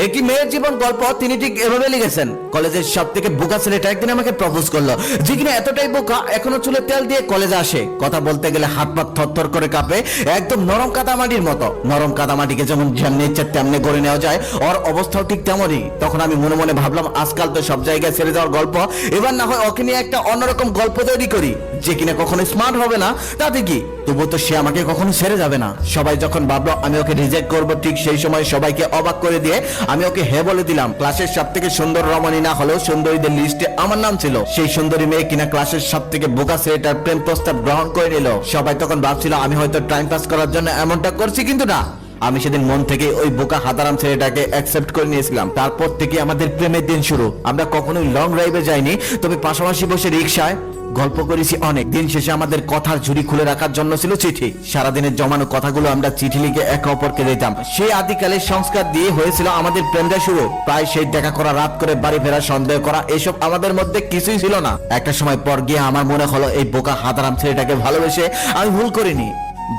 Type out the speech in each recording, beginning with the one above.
একই মেয়ের জীবন গল্প তিনি ঠিক এভাবে লিখেছেন। কলেজের সব থেকে বোকা ছেলেটা একদিন আমাকে প্রপোজ করলো, যে কিনা এতটাই বোকা এখনো চুলে তেল দিয়ে কলেজে আসে। কথা বলতে গেলে হাত পা থরথর করে কাঁপে, একদম নরম কাদামাটির মতো। নরম কাদামাটিকে যেমন যেমনি ইচ্ছে তেমনি করে নেওয়া যায়, ওর অবস্থাও ঠিক তেমনই। তখন আমি মনে মনে ভাবলাম, আজকাল তো সব জায়গায় ছেড়ে যাওয়ার গল্প, এবার না হয় ওকে নিয়ে একটা অন্যরকম গল্প তৈরি করি, যে কিনা কখনো স্মার্ট হবে না। তাতে কি, তবুও তো সে আমাকে কখনো ছেড়ে যাবে না। সবাই যখন ভাবলো আমি ওকে রিজেক্ট করবো, ঠিক সেই সময় সবাইকে অবাক করে দিয়ে আমি ওকে হ্যাঁ বলে দিলাম। ক্লাসের সব থেকে সুন্দর রমণী না হলেও সুন্দরীদের লিস্টে আমার নাম ছিল। সেই সুন্দরী মেয়ে কিনা ক্লাসের সব থেকে বোকা ছেলেটার প্রেম প্রস্তাব গ্রহণ করে নিল। সবাই তখন ভাবছিল আমি হয়তো টাইম পাস করার জন্য এমনটা করছি, কিন্তু না, আমি সেদিন মন থেকে ওই বোকা হাতারাম ছেলেটাকে অ্যাকসেপ্ট করে নিয়েছিলাম। তারপর থেকে আমাদের প্রেমের দিন শুরু। আমরা কখনোই লং ড্রাইভে যাইনি, তবে পাশাপাশি বসে রিক্সায় গল্প করেছি অনেক। দিন শেষে আমাদের কথার ঝুড়ি খুলে রাখার জন্য ছিল চিঠি। সারাদিনের জমানো কথাগুলো আমরা চিঠি লিখে একে অপরকে দিতাম। সেই আদিকালের সংস্কার দিয়ে হয়েছিল আমাদের প্রেমটা শুরু। প্রায় সেই দেখা করা, রাত করে বাড়ি ফেরা, সন্দেহ করা, এসব আমাদের মধ্যে কিছুই ছিল না। একটা সময় পর গিয়ে আমার মনে হলো এই বোকা হাতারাম ছেলেটাকে ভালোবেসে আমি ভুল করিনি,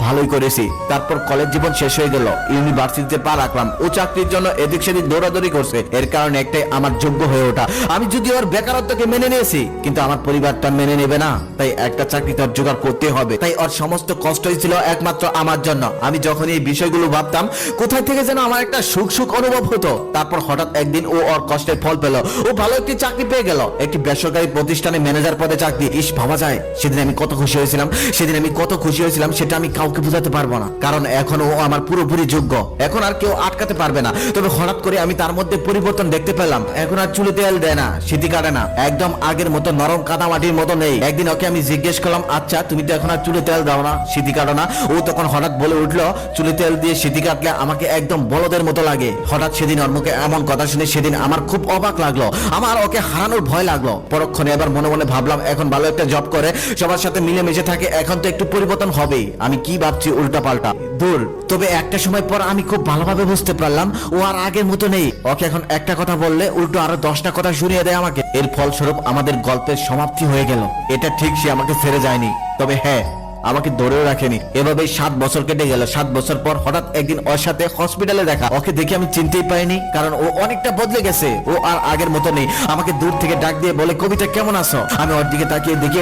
ভালোই করেছি। তারপর কলেজ জীবন শেষ হয়ে গেল, ইউনিভার্সিটিতে পা রাখলাম। ও চাকরির জন্য এদিক সেদিক দৌড়াদৌড়ি করছে। এর কারণে একটাই, আমার যোগ্য হয়ে ওঠা। আমি যদি ওর বেকারত্বকে মেনে নিয়েছি, কিন্তু আমার পরিবারটা মেনে নেবে না। তাই একটা চাকরি তো জোগাড় করতে হবে। তাই ওর সমস্ত কষ্টই ছিল একমাত্র আমার জন্য। আমি যখন এই বিষয়গুলো ভাবতাম, কোথায় থেকে যেন আমার একটা সুখ সুখ অনুভব হতো। তারপর হঠাৎ একদিন ও ওর কষ্টের ফল পেল। ও ভালো একটি চাকরি পেয়ে গেল, একটি বেসরকারি প্রতিষ্ঠানে ম্যানেজার পদে চাকরি। ইস, ভাবা যায় সেদিন আমি কত খুশি হয়েছিলাম। সেটা আমি কাউকে বোঝাতে পারবো না, কারণ এখন ও আমার পুরোপুরি যোগ্য। এখন আর কেউ আটকাতে পারবে না। তবে হঠাৎ করে আমি তার মধ্যে পরিবর্তন দেখতে পেলাম। এখন আর চুলে তেল দেয় না, সিঁথি কাটে না, একদম আগের মতো নরম কাদামাটির মতো নেই। একদিন ওকে আমি জিজ্ঞেস করলাম, আচ্ছা তুমি তো এখন আর চুলে তেল দাও না, সিঁথি কাটো না? ও তখন হঠাৎ বলে উঠলো, চুলে তেল দিয়ে সিঁথি কাটলে আমাকে একদম বলদের মতো লাগে। হঠাৎ সেদিন ওর মুখে এমন কথা শুনে সেদিন আমার খুব অবাক লাগলো। আমার ওকে হারানোর ভয় লাগলো। পরক্ষণে এবার মনে মনে ভাবলাম, এখন ভালো একটা জব করে সবার সাথে মিলেমিশে থাকে, এখন তো একটু পরিবর্তন হবেই। আমি কি ভাবছি উল্টা পাল্টা দূর। তবে একটা সময় পর আমি খুব ভালোভাবে বুঝতে পারলাম ও আর আগের মতো নেই। ওকে এখন একটা কথা বললে উল্টো আরো 10টা কথা শুনিয়ে দেয় আমাকে। এর ফলস্বরূপ আমাদের গল্পের সমাপ্তি হয়ে গেল। এটা ঠিক, সে আমাকে ছেড়ে যায়নি, তবে হ্যাঁ, আমাকে ধরেও রাখেনি। এভাবেই 7 বছর কেটে গেল। 7 বছর পর হঠাৎ একদিন ওর সাথে হসপিটালে দেখা। ওকে দেখে আমি চিনতেই পাইনি, কারণ ও অনেকটা বদলে গেছে। ও আর আগের মতো নেই। আমাকে দূর থেকে ডাক দিয়ে বলে, কবিতা কেমন আছো? আমি ওর দিকে তাকিয়ে দেখি